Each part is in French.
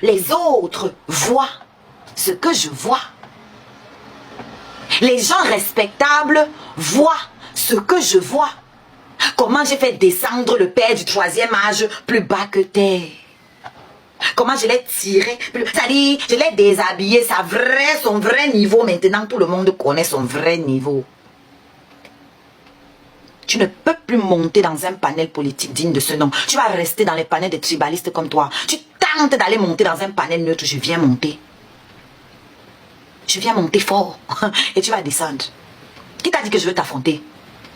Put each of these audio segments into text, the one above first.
les autres voient ce que je vois. Les gens respectables voient ce que je vois. Comment j'ai fait descendre le père du 3e âge plus bas que terre. Comment je l'ai tiré, c'est-à-dire je l'ai déshabillé, son vrai niveau. Maintenant, tout le monde connaît son vrai niveau. Tu ne peux plus monter dans un panel politique digne de ce nom. Tu vas rester dans les panels des tribalistes comme toi. Tu tentes d'aller monter dans un panel neutre, je viens monter. Je viens monter fort et tu vas descendre. Qui t'a dit que je veux t'affronter?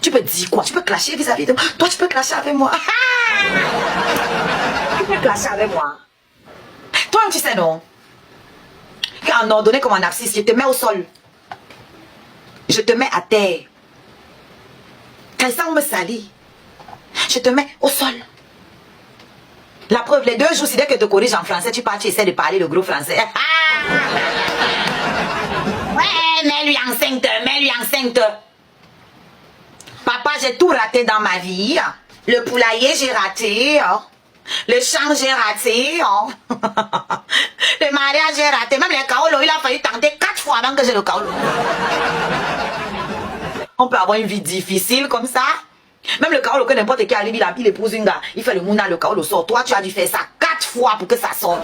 Tu peux dire quoi? Tu peux clasher vis-à-vis de moi. Toi, tu peux clasher avec moi. Tu peux clasher avec moi. Toi, tu sais non? En ordonnée comme en abscisse, je te mets au sol. Je te mets à terre. Quand ça me salit, je te mets au sol. La preuve, les 2 jours, si dès que je te corrige en français, tu pars, tu essaies de parler le gros français. Ouais, mets-lui enceinte, mets-lui enceinte. Papa, j'ai tout raté dans ma vie. Le poulailler, j'ai raté. Le champ, j'ai raté. Le mariage, j'ai raté. Même les kaolo, il a fallu tenter 4 fois avant que j'ai le kaolo. On peut avoir une vie difficile comme ça. Même le kaolo, que n'importe qui arrive, il épouse une gars. Il fait le mouna, le kaolo sort. Toi, tu as dû faire ça 4 fois pour que ça sorte.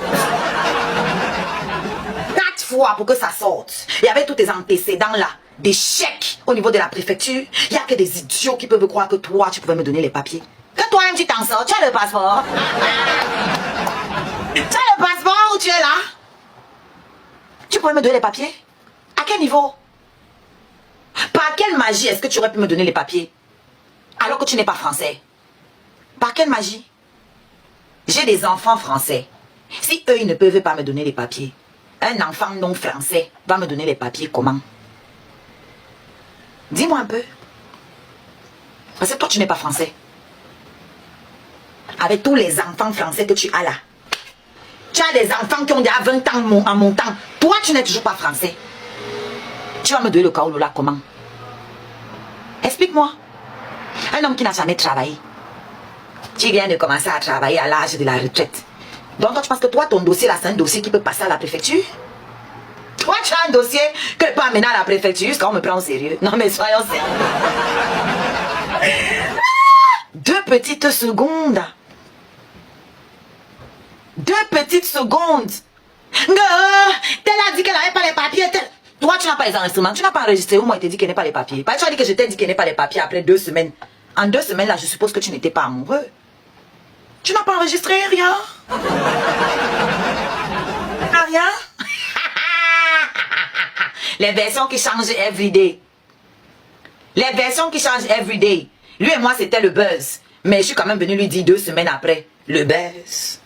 4 fois pour que ça sorte. Et avec tous tes antécédents là, d'échecs au niveau de la préfecture, il n'y a que des idiots qui peuvent croire que toi, tu pouvais me donner les papiers. Que toi-même, tu t'en sors. Tu as le passeport. Tu as le passeport ou tu es là? Tu pourrais me donner les papiers? À quel niveau? Par quelle magie est-ce que tu aurais pu me donner les papiers? Alors que tu n'es pas français. Par quelle magie? J'ai des enfants français. Si eux, ils ne peuvent pas me donner les papiers, un enfant non français va me donner les papiers comment? Dis-moi un peu. Parce que toi, tu n'es pas français. Avec tous les enfants français que tu as là. Tu as des enfants qui ont déjà 20 ans en montant. Toi, tu n'es toujours pas français. Tu vas me donner le kaolo là comment? Explique-moi. Un homme qui n'a jamais travaillé. Tu viens de commencer à travailler à l'âge de la retraite. Donc toi, tu penses que toi, ton dossier là, c'est un dossier qui peut passer à la préfecture? Toi, tu as un dossier que je peux amener à la préfecture jusqu'à on me prend au sérieux. Non mais soyons sérieux. 2 petites secondes. 2 petites secondes. Elle a dit qu'elle n'avait pas les papiers. Toi, tu n'as pas les enregistrements. Tu n'as pas enregistré. Moi, il t'a dit qu'elle n'a pas les papiers. Tu as dit que je t'ai dit qu'elle n'a pas les papiers après 2 semaines. En 2 semaines, là, je suppose que tu n'étais pas amoureux. Tu n'as pas enregistré rien. Rien. Les versions qui changent everyday. Les versions qui changent everyday. Lui et moi, c'était le buzz. Mais je suis quand même venu lui dire 2 semaines après, le buzz,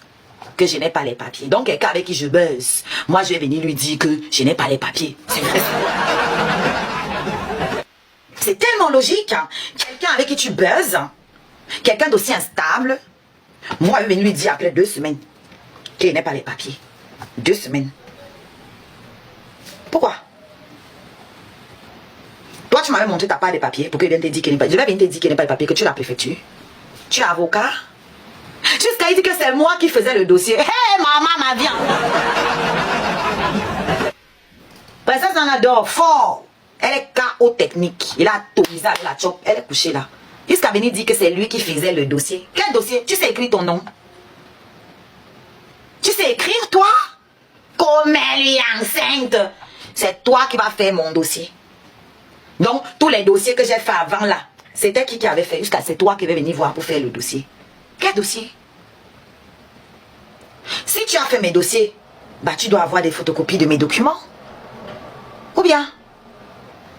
que je n'ai pas les papiers. Donc, quelqu'un avec qui je buzz, moi, je vais venir lui dire que je n'ai pas les papiers. C'est vrai. C'est tellement logique. Hein. Quelqu'un avec qui tu buzzes, quelqu'un d'aussi instable, moi, je vais venir lui dire après 2 semaines que je n'ai pas les papiers. 2 semaines. Pourquoi? Toi, tu m'avais montré ta part des papiers pour que je vienne te dire qu'il n'est pas. Je vais venir te dire qu'il n'est pas les papiers, que tu es la préfecture. Tu es avocat. Jusqu'à dire que c'est moi qui faisais le dossier. Hé, maman, ma vie. Princesse Anador, fort. Elle est KO technique. Il a atomisé avec la chope. Elle est couchée là. Jusqu'à venir dire que c'est lui qui faisait le dossier. Quel dossier? Tu sais écrire ton nom? Tu sais écrire, toi? Comme elle est enceinte. C'est toi qui vas faire mon dossier. Donc, tous les dossiers que j'ai fait avant là, c'était qui avait fait? Jusqu'à c'est toi qui vas venir voir pour faire le dossier. Quel dossier? Si tu as fait mes dossiers, bah tu dois avoir des photocopies de mes documents. Ou bien,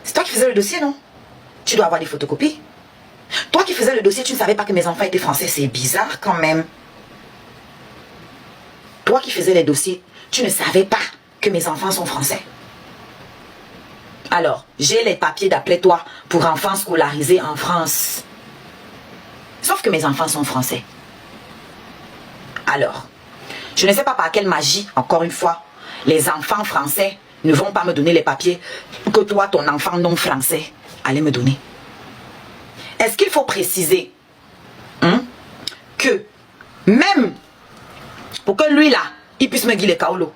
c'est toi qui faisais le dossier, non? Tu dois avoir des photocopies. Toi qui faisais le dossier, tu ne savais pas que mes enfants étaient français. C'est bizarre quand même. Toi qui faisais les dossiers, tu ne savais pas que mes enfants sont français. Alors, j'ai les papiers d'après toi pour enfants scolarisés en France. Sauf que mes enfants sont français. Alors, je ne sais pas par quelle magie, encore une fois, les enfants français ne vont pas me donner les papiers que toi, ton enfant non français, allait me donner. Est-ce qu'il faut préciser que même pour que lui là, il puisse me guider les kaolo.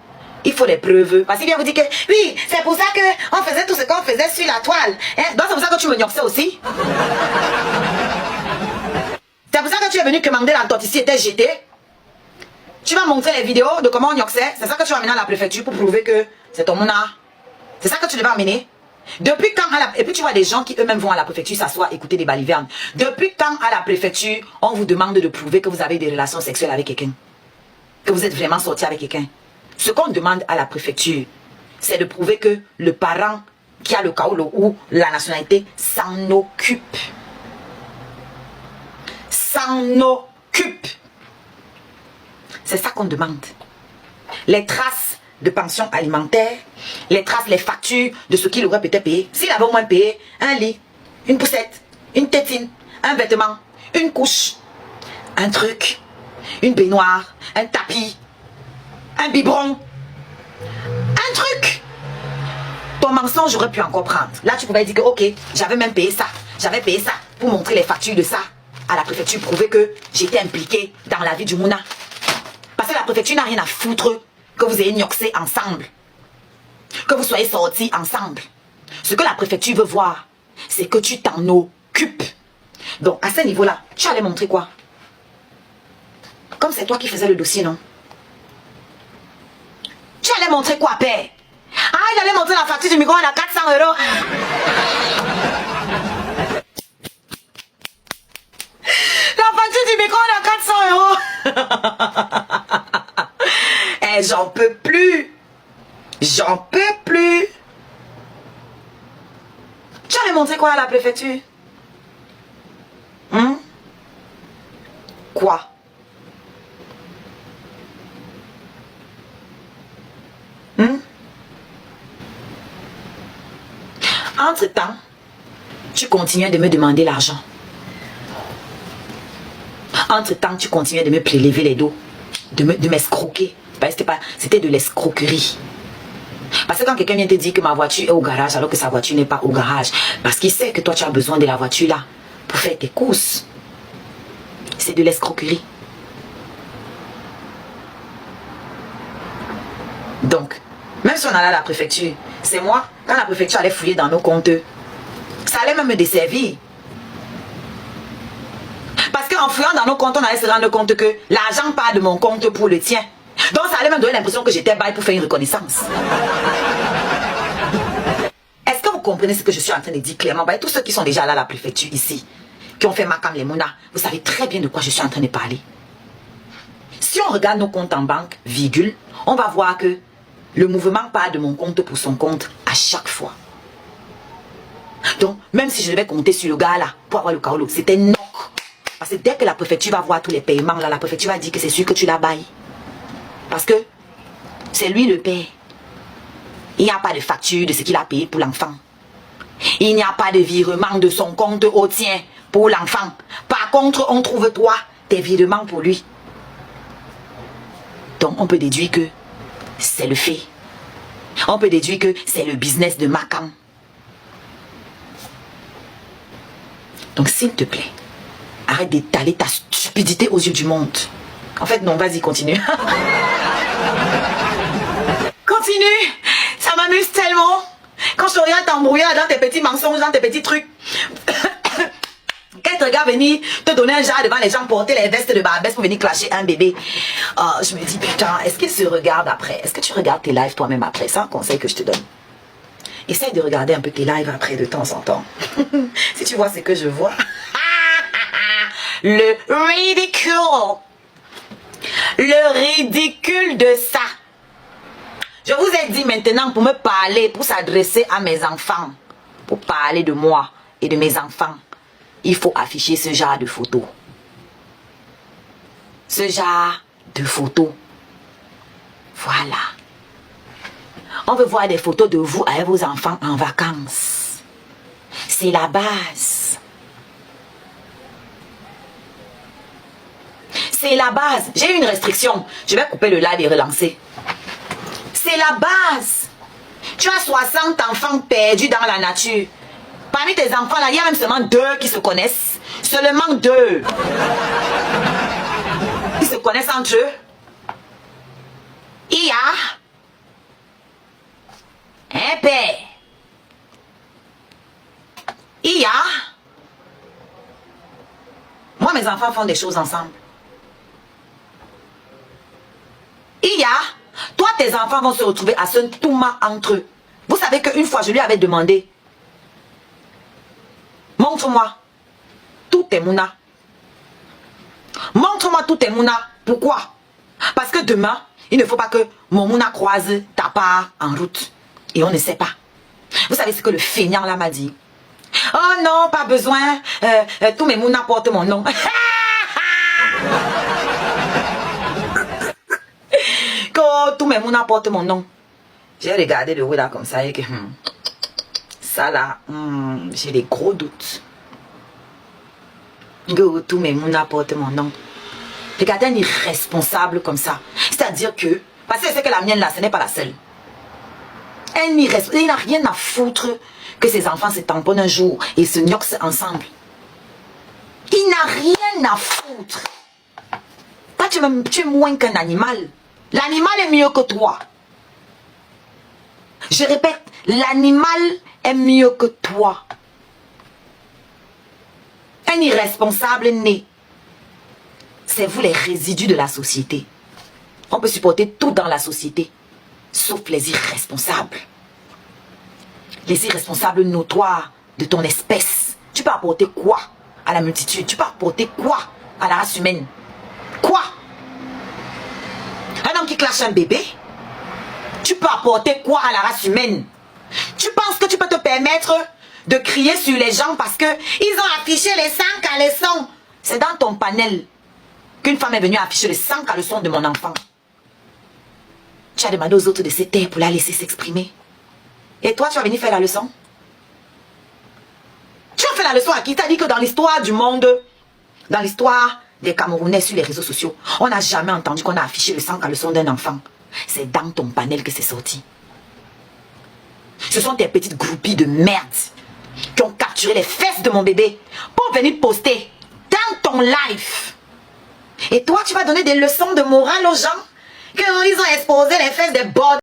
Il faut des preuves. Parce qu'il vient vous dire que, oui, c'est pour ça qu'on faisait tout ce qu'on faisait sur la toile. Hein? Donc c'est pour ça que tu me gnoxais aussi. C'est pour ça que tu es venu commander la tortue ici était jetée. Tu vas montrer les vidéos de comment on gnoxait. C'est ça que tu vas amener à la préfecture pour prouver que c'est ton mouna. C'est ça que tu devais amener. Depuis quand et puis tu vois des gens qui eux-mêmes vont à la préfecture s'asseoir écouter des balivernes. Depuis quand à la préfecture on vous demande de prouver que vous avez des relations sexuelles avec quelqu'un, que vous êtes vraiment sorti avec quelqu'un? Ce qu'on demande à la préfecture, c'est de prouver que le parent qui a le kaolo ou la nationalité s'en occupe. S'en occupe. C'est ça qu'on demande. Les traces de pension alimentaire, les traces, les factures de ce qu'il aurait peut-être payé. S'il avait au moins payé un lit, une poussette, une tétine, un vêtement, une couche, un truc, une baignoire, un tapis, un biberon, un truc. Ton mensonge, j'aurais pu encore prendre. Là, tu pouvais dire que, ok, j'avais même payé ça. J'avais payé ça pour montrer les factures de ça à la préfecture, prouver que j'étais impliqué dans la vie du mouna. Parce que la préfecture n'a rien à foutre que vous ayez gnoxé ensemble. Que vous soyez sortis ensemble. Ce que la préfecture veut voir, c'est que tu t'en occupes. Donc, à ce niveau-là, tu allais montrer quoi? Comme c'est toi qui faisais le dossier, non? Tu allais montrer quoi, père? Ah, il allait montrer la facture du micro-ondes à 400 €. La facture du micro-ondes à 400 €. Eh, j'en peux plus. J'en peux plus. Tu allais montrer quoi à la préfecture? Quoi? Entre-temps, tu continuais de me demander l'argent. Entre-temps, tu continuais de me prélever les dos, de m'escroquer. C'était de l'escroquerie. Parce que quand quelqu'un vient te dire que ma voiture est au garage alors que sa voiture n'est pas au garage, parce qu'il sait que toi tu as besoin de la voiture là pour faire tes courses, c'est de l'escroquerie. Donc, même si on allait à la préfecture, c'est moi, quand la préfecture allait fouiller dans nos comptes, ça allait même me desservir. Parce qu'en fouillant dans nos comptes, on allait se rendre compte que l'argent part de mon compte pour le tien. Donc ça allait même donner l'impression que j'étais bail pour faire une reconnaissance. Est-ce que vous comprenez ce que je suis en train de dire clairement? Tous ceux qui sont déjà là à la préfecture ici, qui ont fait Makam les Mouna, vous savez très bien de quoi je suis en train de parler. Si on regarde nos comptes en banque, virgule, on va voir que le mouvement part de mon compte pour son compte à chaque fois. Donc, même si je devais compter sur le gars là pour avoir le kaolo, c'était non. Parce que dès que la préfecture va voir tous les paiements là, la préfecture va dire que c'est sûr que tu l'as baillé. Parce que c'est lui le père. Il n'y a pas de facture de ce qu'il a payé pour l'enfant. Il n'y a pas de virement de son compte au tien pour l'enfant. Par contre, on trouve toi tes virements pour lui. Donc, on peut déduire que c'est le fait. On peut déduire que c'est le business de Makam. Donc, s'il te plaît, arrête d'étaler ta stupidité aux yeux du monde. En fait, non, vas-y, continue. Continue. Ça m'amuse tellement. Quand je te regarde t'embrouiller dans tes petits mensonges, dans tes petits trucs. Quand tu regardes venir te donner un genre devant les gens, porter les vestes de Barbès pour venir clasher un bébé. Je me dis, putain, est-ce qu'ils se regardent après? Est-ce que tu regardes tes lives toi-même après? C'est un conseil que je te donne. Essaye de regarder un peu tes lives après de temps en temps. Si tu vois ce que je vois. Le ridicule. Le ridicule de ça. Je vous ai dit maintenant pour me parler, pour s'adresser à mes enfants, pour parler de moi et de mes enfants, il faut afficher ce genre de photos. Ce genre de photos. Voilà. On veut voir des photos de vous avec vos enfants en vacances. C'est la base. C'est la base. J'ai une restriction. Je vais couper le live et relancer. C'est la base. Tu as 60 enfants perdus dans la nature. Parmi tes enfants là, il y a même seulement 2 qui se connaissent. Seulement 2. Ils se connaissent entre eux. il y a un père. Il y a... Moi, mes enfants font des choses ensemble. Il y a... Toi, tes enfants vont se retrouver à se touma entre eux. Vous savez qu'une fois, je lui avais demandé, montre-moi tous tes mounas. Montre-moi tous tes mounas. Pourquoi? Parce que demain, il ne faut pas que mon mouna croise ta part en route. Et on ne sait pas. Vous savez ce que le feignant là m'a dit? Oh non, pas besoin. Tous mes mounas portent mon nom. Que tous mes mounas portent mon nom. J'ai regardé le là comme ça et que ça là, j'ai des gros doutes. Que tous mes mounas portent mon nom. Regardez un irresponsable comme ça. C'est-à-dire que, parce que c'est que la mienne là, ce n'est pas la seule. Un irresponsable, il n'a rien à foutre que ses enfants se tamponnent un jour et se gnoxent ensemble. Il n'a rien à foutre. Toi, tu es moins qu'un animal. L'animal est mieux que toi. Je répète, l'animal est mieux que toi. Un irresponsable né. C'est vous les résidus de la société. On peut supporter tout dans la société, sauf les irresponsables. Les irresponsables notoires de ton espèce. Tu peux apporter quoi à la multitude? Tu peux apporter quoi à la race humaine? Quoi? Un homme qui clash un bébé? Tu peux apporter quoi à la race humaine? Tu penses que tu peux te permettre de crier sur les gens parce que ils ont affiché les 100 caleçons? C'est dans ton panel qu'une femme est venue afficher les 100 caleçons de mon enfant. Tu as demandé aux autres de se taire pour la laisser s'exprimer. Et toi, tu vas venir faire la leçon? Tu as fait la leçon à qui? T'as dit que dans l'histoire du monde, dans l'histoire des Camerounais sur les réseaux sociaux, on n'a jamais entendu qu'on a affiché le 100 caleçons d'un enfant. C'est dans ton panel que c'est sorti. Ce sont tes petites groupies de merde qui ont capturé les fesses de mon bébé pour venir poster dans ton live. Et toi, tu vas donner des leçons de morale aux gens qu'ils ont exposé les fesses des bords.